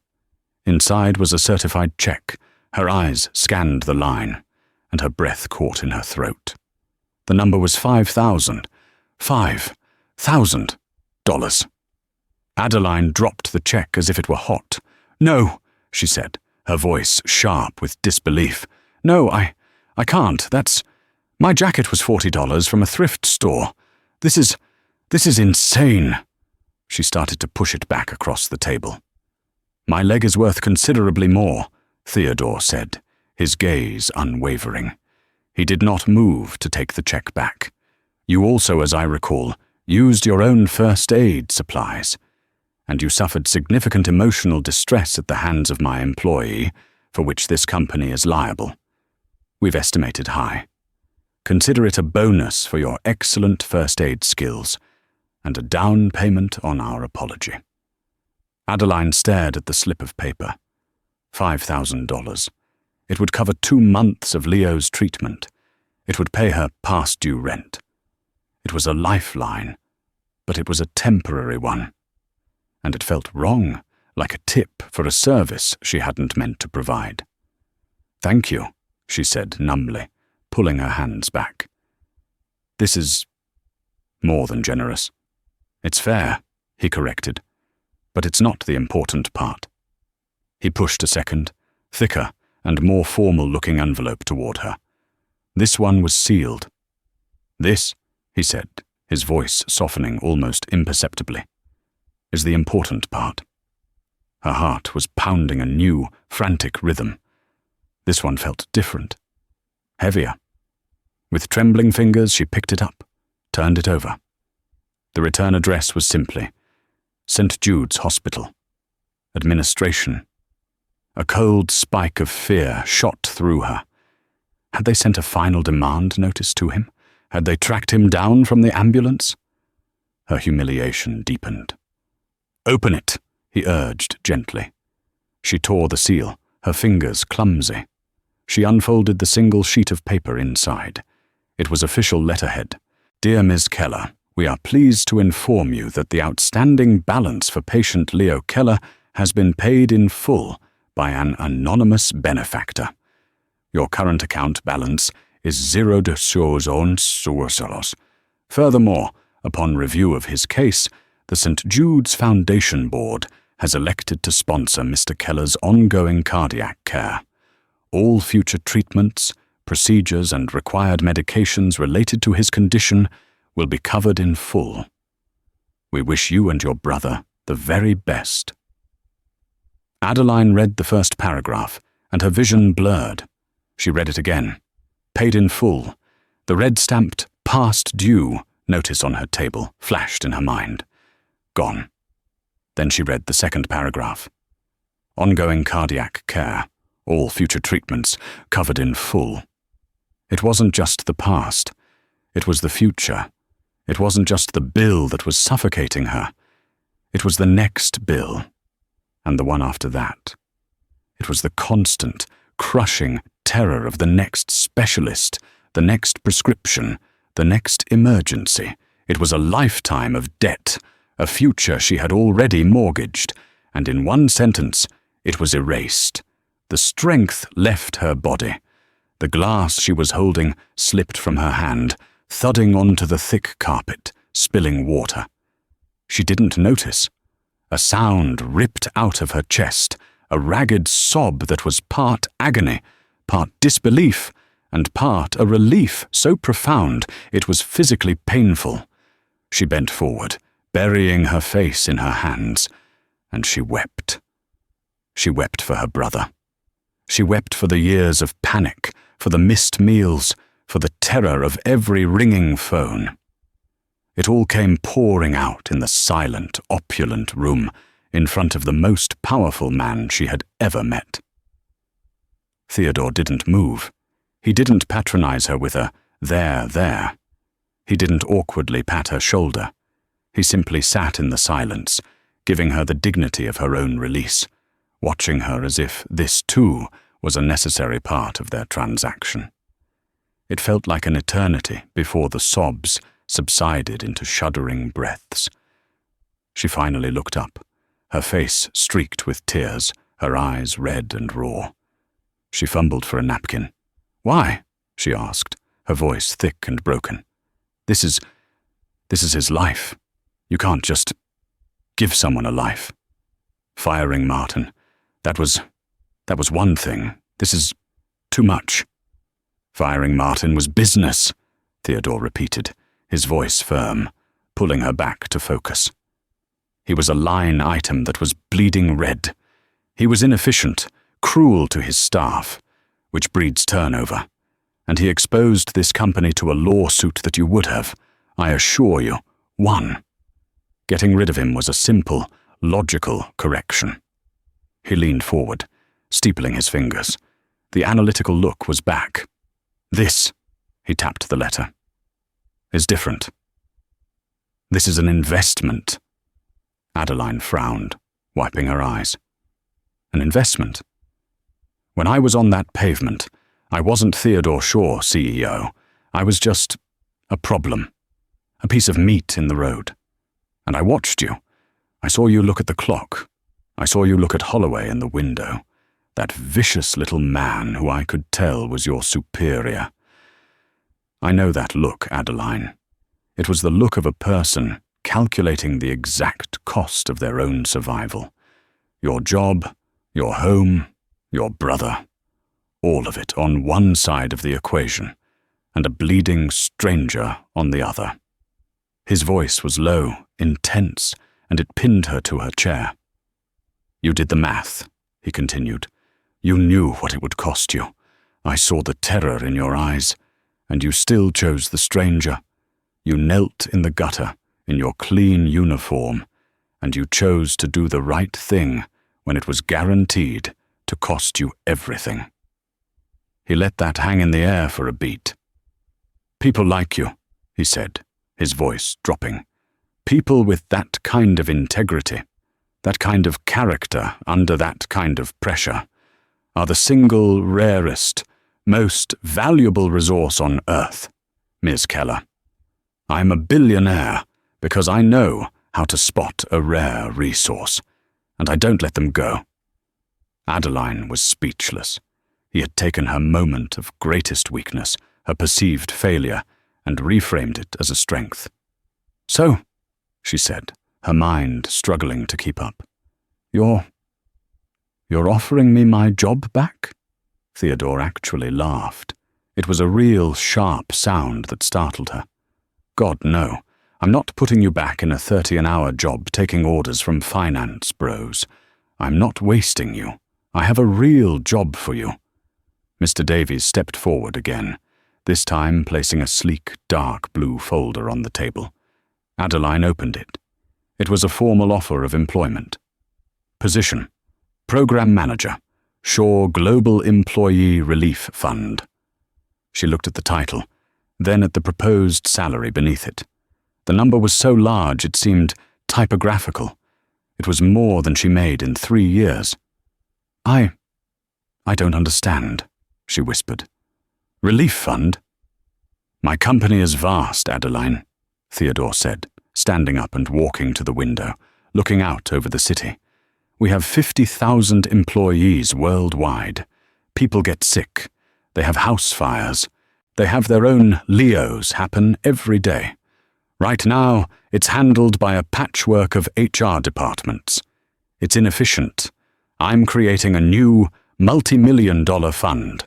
[SPEAKER 1] Inside was a certified check. Her eyes scanned the line, and her breath caught in her throat. The number was $5,000. Adeline dropped the check as if it were hot. "No," she said, her voice sharp with disbelief. "No, I can't. My jacket was $40 from a thrift store. This is insane." She started to push it back across the table. "My leg is worth considerably more," Theodore said, his gaze unwavering. He did not move to take the check back. "You also, as I recall, used your own first aid supplies, and you suffered significant emotional distress at the hands of my employee, for which this company is liable. We've estimated high. Consider it a bonus for your excellent first aid skills, and a down payment on our apology." Adeline stared at the slip of paper. $5,000. It would cover 2 months of Leo's treatment. It would pay her past due rent. It was a lifeline, but it was a temporary one. And it felt wrong, like a tip for a service she hadn't meant to provide. "Thank you," she said numbly, pulling her hands back. "This is more than generous. It's fair," he corrected. "But it's not the important part." He pushed a second, thicker and more formal-looking envelope toward her. This one was sealed. "This," he said, his voice softening almost imperceptibly, "is the important part." Her heart was pounding a new, frantic rhythm. This one felt different, heavier. With trembling fingers, she picked it up, turned it over. The return address was simply St. Jude's Hospital. Administration. A cold spike of fear shot through her. Had they sent a final demand notice to him? Had they tracked him down from the ambulance? Her humiliation deepened. "Open it," he urged gently. She tore the seal, her fingers clumsy. She unfolded the single sheet of paper inside. It was official letterhead. "Dear Ms. Keller, we are pleased to inform you that the outstanding balance for patient Leo Keller has been paid in full by an anonymous benefactor. Your current account balance is $0. Furthermore, upon review of his case, the St. Jude's Foundation Board has elected to sponsor Mr. Keller's ongoing cardiac care. All future treatments, procedures, and required medications related to his condition will be covered in full. We wish you and your brother the very best." Adeline read the first paragraph, and her vision blurred. She read it again. Paid in full. The red-stamped "past due" notice on her table flashed in her mind. Gone. Then she read the second paragraph. Ongoing cardiac care. All future treatments covered in full. It wasn't just the past. It was the future. It wasn't just the bill that was suffocating her. It was the next bill. And the one after that. It was the constant, crushing terror of the next specialist, the next prescription, the next emergency. It was a lifetime of debt, a future she had already mortgaged, and in one sentence, it was erased. The strength left her body. The glass she was holding slipped from her hand, thudding onto the thick carpet, spilling water. She didn't notice. A sound ripped out of her chest, a ragged sob that was part agony, part disbelief, and part a relief so profound it was physically painful. She bent forward, burying her face in her hands, and she wept. She wept for her brother. She wept for the years of panic, for the missed meals, for the terror of every ringing phone. It all came pouring out in the silent, opulent room in front of the most powerful man she had ever met. Theodore didn't move. He didn't patronize her with a there. He didn't awkwardly pat her shoulder. He simply sat in the silence, giving her the dignity of her own release, watching her as if this too was a necessary part of their transaction. It felt like an eternity before the sobs subsided into shuddering breaths. She finally looked up, her face streaked with tears, her eyes red and raw. She fumbled for a napkin. "Why?" she asked, her voice thick and broken. This is his life. You can't just give someone a life. Firing Martin, that was one thing. This is too much." "Firing Martin was business," Theodore repeated, his voice firm, pulling her back to focus. He was a line item that was bleeding red. He was inefficient, cruel to his staff, which breeds turnover, and he exposed this company to a lawsuit that you would have, I assure you, won. Getting rid of him was a simple, logical correction. He leaned forward, steepling his fingers. The analytical look was back. "This," he tapped the letter, "is different. This is an investment." Adeline frowned, wiping her eyes. "An investment? When I was on that pavement, I wasn't Theodore Shaw, CEO. I was just a problem, a piece of meat in the road. And I watched you. I saw you look at the clock. I saw you look at Holloway in the window, that vicious little man who I could tell was your superior. I know that look, Adeline. It was the look of a person calculating the exact cost of their own survival. Your job, your home, your brother, all of it on one side of the equation, and a bleeding stranger on the other. His voice was low, intense, and it pinned her to her chair. "You did the math," he continued. "You knew what it would cost you. I saw the terror in your eyes, and you still chose the stranger. You knelt in the gutter, in your clean uniform, and you chose to do the right thing when it was guaranteed to cost you everything." He let that hang in the air for a beat. "People like you," he said, his voice dropping. "People with that kind of integrity, that kind of character under that kind of pressure, are the single rarest, most valuable resource on earth, Ms. Keller. I'm a billionaire because I know how to spot a rare resource, and I don't let them go." Adeline was speechless. He had taken her moment of greatest weakness, her perceived failure, and reframed it as a strength. "So," she said, her mind struggling to keep up, You're offering me my job back?" Theodore actually laughed. It was a real sharp sound that startled her. "God, no. I'm not putting you back in a 30-an-hour job taking orders from finance bros. I'm not wasting you. I have a real job for you." Mr. Davies stepped forward again, this time placing a sleek, dark blue folder on the table. Adeline opened it. It was a formal offer of employment. Position: Program Manager, Shaw Global Employee Relief Fund. She looked at the title, then at the proposed salary beneath it. The number was so large it seemed typographical. It was more than she made in 3 years. I don't understand," she whispered. "Relief fund?" "My company is vast, Adeline," Theodore said, standing up and walking to the window, looking out over the city. "We have 50,000 employees worldwide. People get sick. They have house fires. They have their own Leos happen every day. Right now, it's handled by a patchwork of HR departments. It's inefficient. I'm creating a new, multi-million-dollar fund,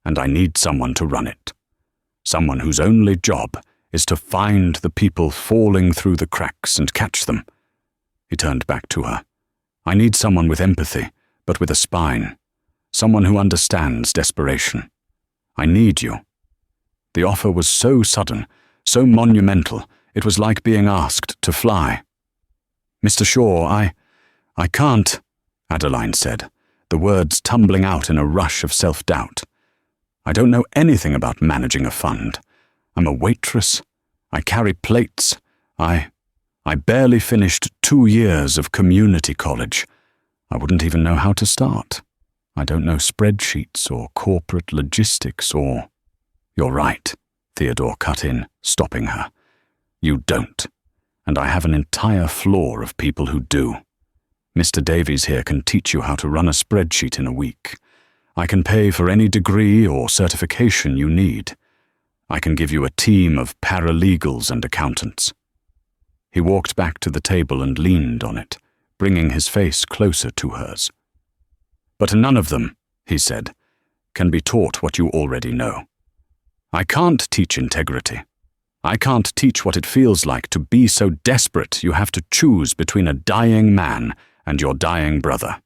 [SPEAKER 1] and I need someone to run it. Someone whose only job is to find the people falling through the cracks and catch them." He turned back to her. "I need someone with empathy, but with a spine. Someone who understands desperation. I need you." The offer was so sudden, so monumental, it was like being asked to fly. "Mr. Shaw, I can't," Adeline said, the words tumbling out in a rush of self-doubt. "I don't know anything about managing a fund. I'm a waitress. I carry plates. I barely finished 2 years of community college. I wouldn't even know how to start. I don't know spreadsheets or corporate logistics or—" "You're right," Theodore cut in, stopping her. "You don't. And I have an entire floor of people who do. Mr. Davies here can teach you how to run a spreadsheet in a week. I can pay for any degree or certification you need. I can give you a team of paralegals and accountants." He walked back to the table and leaned on it, bringing his face closer to hers. "But none of them," he said, "can be taught what you already know. I can't teach integrity. I can't teach what it feels like to be so desperate you have to choose between a dying man and your dying brother.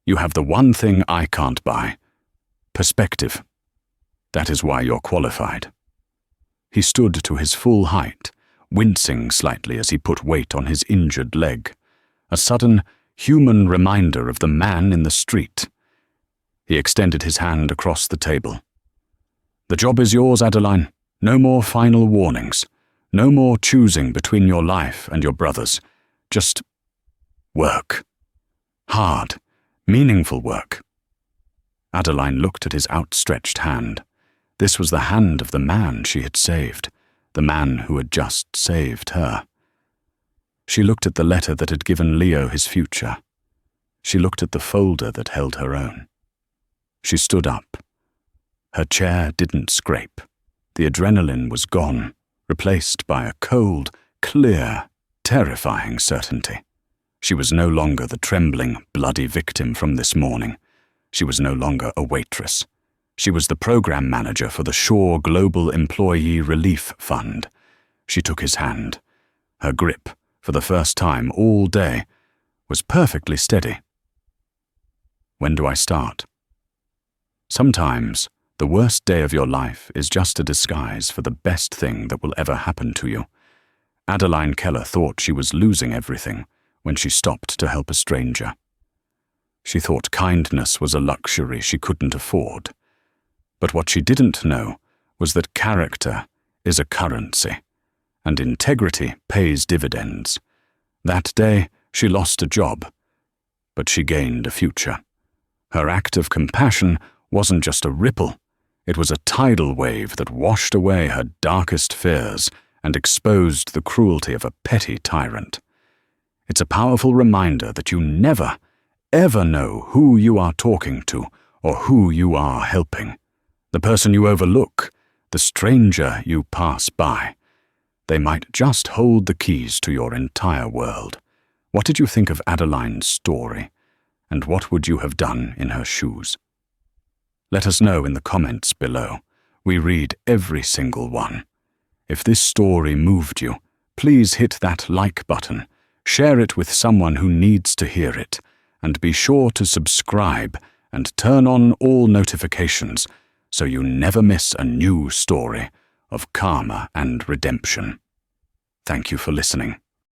[SPEAKER 1] You have the one thing I can't buy: perspective. That is why you're qualified." He stood to his full height, wincing slightly as he put weight on his injured leg, a sudden, human reminder of the man in the street. He extended his hand across the table. "The job is yours, Adeline. No more final warnings. No more choosing between your life and your brother's. Just work. Hard, meaningful work." Adeline looked at his outstretched hand. This was the hand of the man she had saved, the man who had just saved her. She looked at the letter that had given Leo his future. She looked at the folder that held her own. She stood up. Her chair didn't scrape. The adrenaline was gone, replaced by a cold, clear terrifying certainty. She was no longer the trembling, bloody victim from this morning. She was no longer a waitress. She was the program manager for the Shaw Global Employee Relief Fund. She took his hand. Her grip, for the first time all day, was perfectly steady. When do I start? Sometimes, the worst day of your life is just a disguise for the best thing that will ever happen to you. Adeline Keller thought she was losing everything when she stopped to help a stranger. She thought kindness was a luxury she couldn't afford. But what she didn't know was that character is a currency, and integrity pays dividends. That day, she lost a job, but she gained a future. Her act of compassion wasn't just a ripple, it was a tidal wave that washed away her darkest fears and exposed the cruelty of a petty tyrant. It's a powerful reminder that you never, ever know who you are talking to or who you are helping. The person you overlook, the stranger you pass by. They might just hold the keys to your entire world. What did you think of Adeline's story? And what would you have done in her shoes? Let us know in the comments below. We read every single one. If this story moved you, please hit that like button, share it with someone who needs to hear it, and be sure to subscribe and turn on all notifications so you never miss a new story of karma and redemption. Thank you for listening.